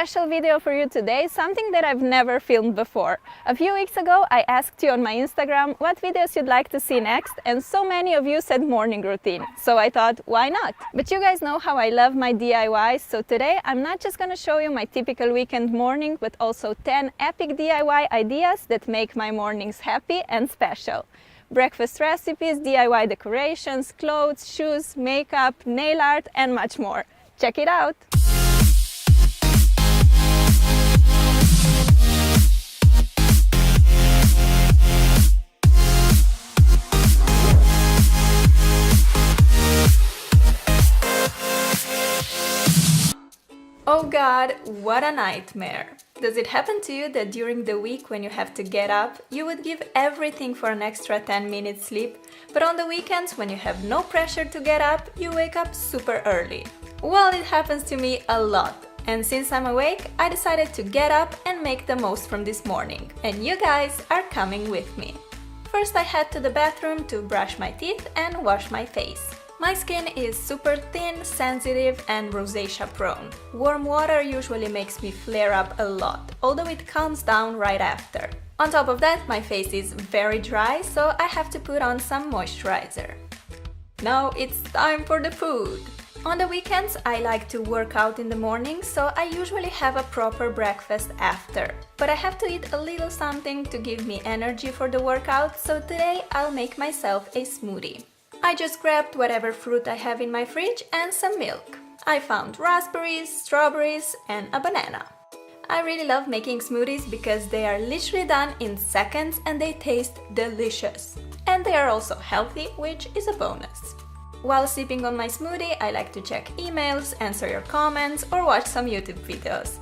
special video for you today, something that I've never filmed before. A few weeks ago I asked you on my Instagram what videos you'd like to see next, and so many of you said morning routine, so I thought, why not? But you guys know how I love my DIYs, so today I'm not just gonna show you my typical weekend morning, but also 10 epic DIY ideas that make my mornings happy and special. Breakfast recipes, DIY decorations, clothes, shoes, makeup, nail art, and much more. Check it out! Oh god, what a nightmare! Does it happen to you that during the week when you have to get up, you would give everything for an extra 10 minutes sleep, but on the weekends when you have no pressure to get up, you wake up super early? Well, it happens to me a lot, and since I'm awake, I decided to get up and make the most from this morning, and you guys are coming with me. First I head to the bathroom to brush my teeth and wash my face. My skin is super thin, sensitive and rosacea prone. Warm water usually makes me flare up a lot, although it calms down right after. On top of that, my face is very dry, so I have to put on some moisturizer. Now it's time for the food! On the weekends, I like to work out in the morning, so I usually have a proper breakfast after. But I have to eat a little something to give me energy for the workout, so today I'll make myself a smoothie. I just grabbed whatever fruit I have in my fridge and some milk. I found raspberries, strawberries and a banana. I really love making smoothies because they are literally done in seconds and they taste delicious. And they are also healthy, which is a bonus. While sipping on my smoothie, I like to check emails, answer your comments or watch some YouTube videos.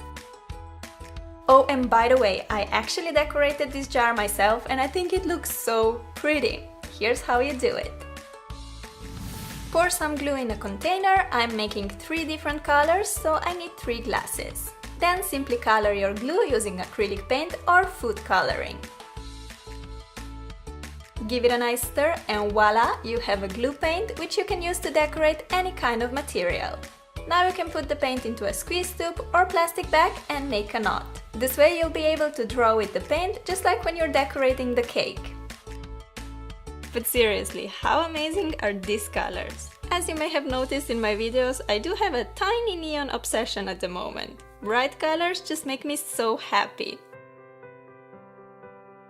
Oh, and by the way, I actually decorated this jar myself and I think it looks so pretty. Here's how you do it. Pour some glue in a container. I'm making 3 different colors, so I need 3 glasses. Then simply color your glue using acrylic paint or food coloring. Give it a nice stir and voila, you have a glue paint which you can use to decorate any kind of material. Now you can put the paint into a squeeze tube or plastic bag and make a knot. This way you'll be able to draw with the paint just like when you're decorating the cake. But seriously, how amazing are these colors? As you may have noticed in my videos, I do have a tiny neon obsession at the moment. Bright colors just make me so happy.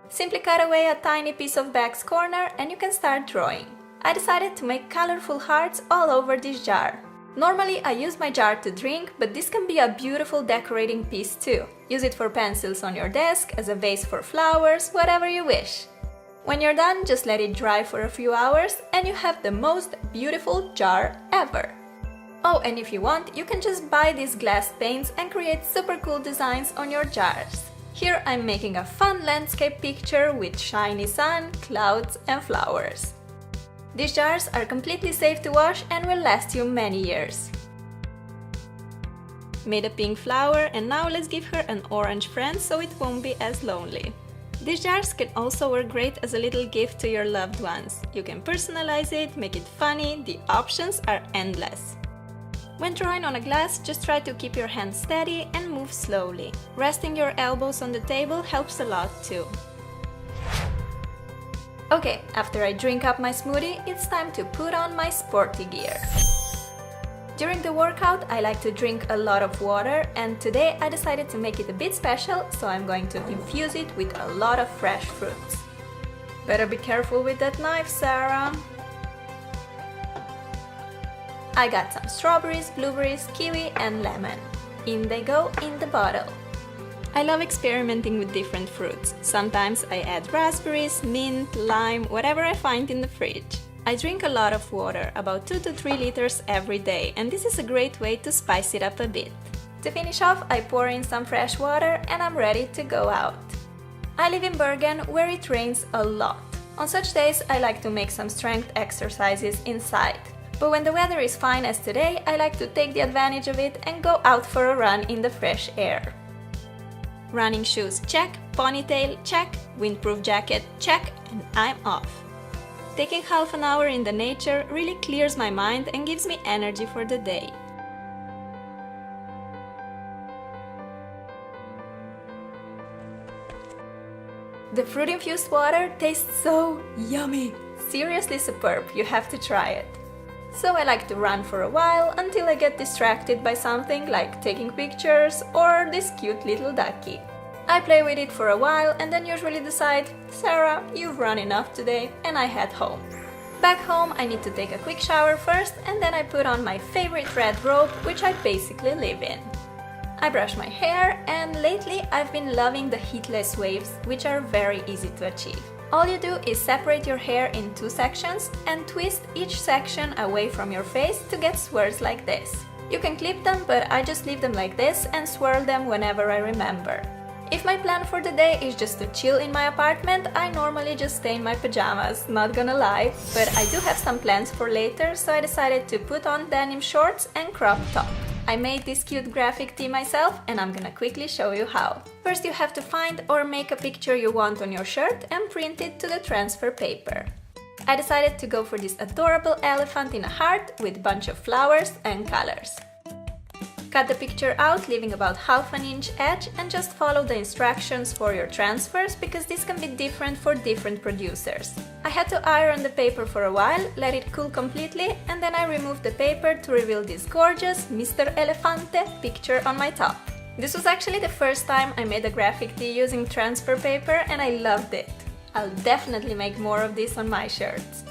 Simply cut away a tiny piece of bag's corner and you can start drawing. I decided to make colorful hearts all over this jar. Normally I use my jar to drink, but this can be a beautiful decorating piece too. Use it for pencils on your desk, as a vase for flowers, whatever you wish. When you're done, just let it dry for a few hours and you have the most beautiful jar ever! Oh, and if you want, you can just buy these glass paints and create super cool designs on your jars. Here I'm making a fun landscape picture with shiny sun, clouds and flowers. These jars are completely safe to wash and will last you many years. Made a pink flower and now let's give her an orange friend so it won't be as lonely. These jars can also work great as a little gift to your loved ones. You can personalize it, make it funny, the options are endless. When drawing on a glass, just try to keep your hands steady and move slowly. Resting your elbows on the table helps a lot too. Okay, after I drink up my smoothie, it's time to put on my sporty gear. During the workout, I like to drink a lot of water, and today I decided to make it a bit special, so I'm going to infuse it with a lot of fresh fruits. Better be careful with that knife, Sarah! I got some strawberries, blueberries, kiwi and lemon. In they go in the bottle. I love experimenting with different fruits. Sometimes I add raspberries, mint, lime, whatever I find in the fridge. I drink a lot of water, about 2 to 3 liters every day, and this is a great way to spice it up a bit. To finish off, I pour in some fresh water and I'm ready to go out. I live in Bergen, where it rains a lot. On such days, I like to make some strength exercises inside. But when the weather is fine as today, I like to take the advantage of it and go out for a run in the fresh air. Running shoes check, ponytail check, windproof jacket check, and I'm off. Taking half an hour in the nature really clears my mind and gives me energy for the day. The fruit-infused water tastes so yummy! Seriously superb, you have to try it. So I like to run for a while until I get distracted by something like taking pictures or this cute little ducky. I play with it for a while and then usually decide, Sarah, you've run enough today, and I head home. Back home I need to take a quick shower first and then I put on my favorite red robe, which I basically live in. I brush my hair, and lately I've been loving the heatless waves, which are very easy to achieve. All you do is separate your hair in 2 sections and twist each section away from your face to get swirls like this. You can clip them, but I just leave them like this and swirl them whenever I remember. If my plan for the day is just to chill in my apartment, I normally just stay in my pajamas, not gonna lie, but I do have some plans for later, so I decided to put on denim shorts and crop top. I made this cute graphic tee myself and I'm gonna quickly show you how. First you have to find or make a picture you want on your shirt and print it to the transfer paper. I decided to go for this adorable elephant in a heart with a bunch of flowers and colors. Cut the picture out, leaving about ½ inch edge, and just follow the instructions for your transfers because this can be different for different producers. I had to iron the paper for a while, let it cool completely, and then I removed the paper to reveal this gorgeous Mr. Elefante picture on my top. This was actually the first time I made a graphic tee using transfer paper and I loved it. I'll definitely make more of this on my shirts.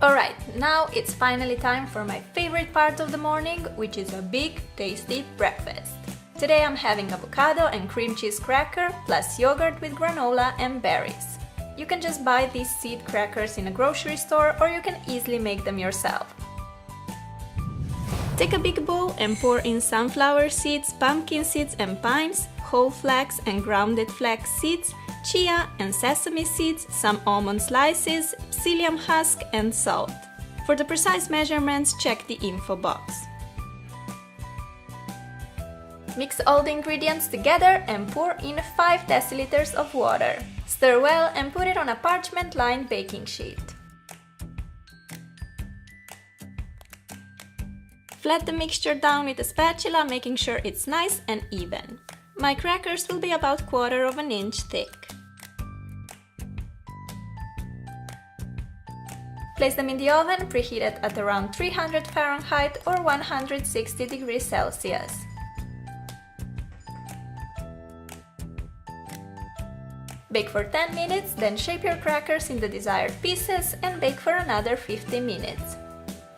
Alright, now it's finally time for my favorite part of the morning, which is a big, tasty breakfast. Today I'm having avocado and cream cheese cracker plus yogurt with granola and berries. You can just buy these seed crackers in a grocery store or you can easily make them yourself. Take a big bowl and pour in sunflower seeds, pumpkin seeds and pines, whole flax and grounded flax seeds, chia and sesame seeds, some almond slices, psyllium husk and salt. For the precise measurements, check the info box. Mix all the ingredients together and pour in 5 deciliters of water. Stir well and put it on a parchment-lined baking sheet. Flat the mixture down with a spatula, making sure it's nice and even. My crackers will be about 1/4 inch thick. Place them in the oven, preheated at around 300 Fahrenheit or 160 degrees Celsius. Bake for 10 minutes, then shape your crackers in the desired pieces and bake for another 50 minutes.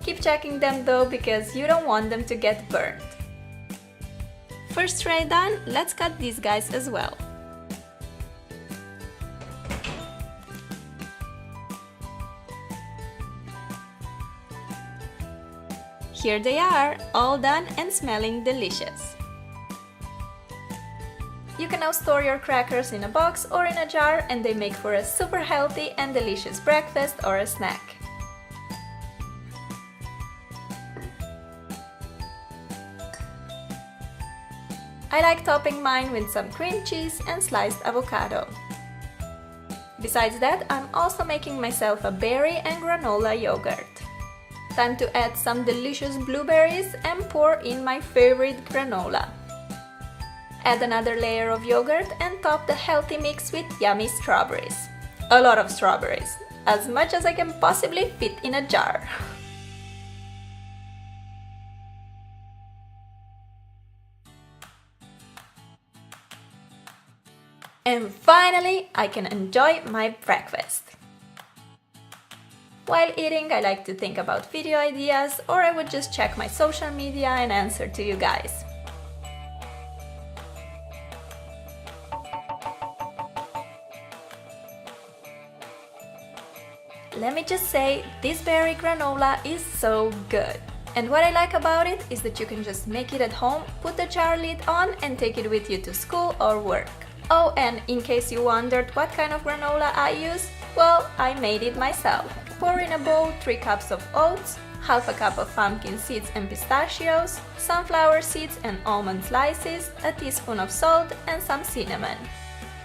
Keep checking them though, because you don't want them to get burnt. First tray done, let's cut these guys as well. Here they are, all done and smelling delicious. You can now store your crackers in a box or in a jar and they make for a super healthy and delicious breakfast or a snack. I like topping mine with some cream cheese and sliced avocado. Besides that, I'm also making myself a berry and granola yogurt. Time to add some delicious blueberries and pour in my favorite granola. Add another layer of yogurt and top the healthy mix with yummy strawberries. A lot of strawberries, as much as I can possibly fit in a jar. And finally, I can enjoy my breakfast. While eating, I like to think about video ideas, or I would just check my social media and answer to you guys. Let me just say, this berry granola is so good. And what I like about it is that you can just make it at home, put the jar lid on and take it with you to school or work. Oh, and in case you wondered what kind of granola I use, well, I made it myself. Pour in a bowl 3 cups of oats, ½ cup of pumpkin seeds and pistachios, sunflower seeds and almond slices, a teaspoon of salt and some cinnamon.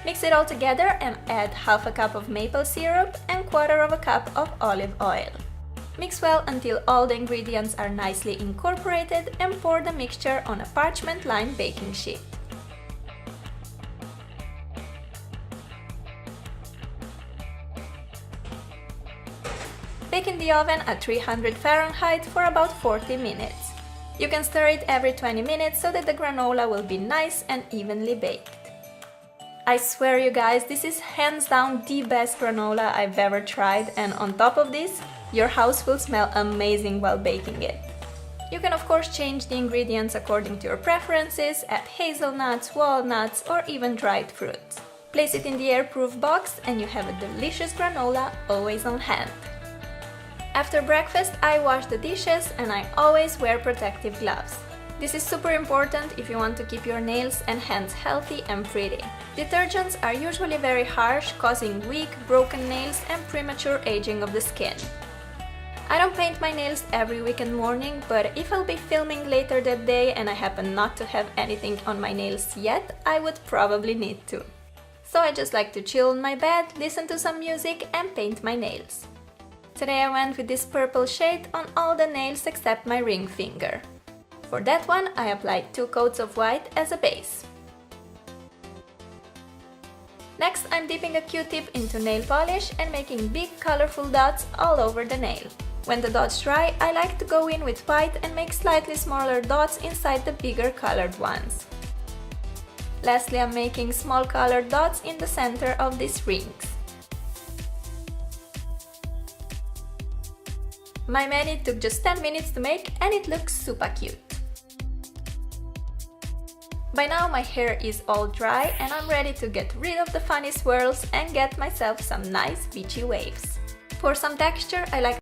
Mix it all together and add ½ cup of maple syrup and 1/4 cup of olive oil. Mix well until all the ingredients are nicely incorporated and pour the mixture on a parchment-lined baking sheet. the oven at 300 Fahrenheit for about 40 minutes. You can stir it every 20 minutes so that the granola will be nice and evenly baked. I swear you guys, this is hands down the best granola I've ever tried, and on top of this, your house will smell amazing while baking it. You can of course change the ingredients according to your preferences, add hazelnuts, walnuts or even dried fruits. Place it in the airproof box and you have a delicious granola always on hand. After breakfast, I wash the dishes and I always wear protective gloves. This is super important if you want to keep your nails and hands healthy and pretty. Detergents are usually very harsh, causing weak, broken nails and premature aging of the skin. I don't paint my nails every weekend morning, but if I'll be filming later that day and I happen not to have anything on my nails yet, I would probably need to. So I just like to chill on my bed, listen to some music and paint my nails. Today I went with this purple shade on all the nails except my ring finger. For that one, I applied 2 coats of white as a base. Next, I'm dipping a Q-tip into nail polish and making big colorful dots all over the nail. When the dots dry, I like to go in with white and make slightly smaller dots inside the bigger colored ones. Lastly, I'm making small colored dots in the center of these rings. My mani took just 10 minutes to make and it looks super cute. By now my hair is all dry and I'm ready to get rid of the funny swirls and get myself some nice beachy waves. For some texture, I like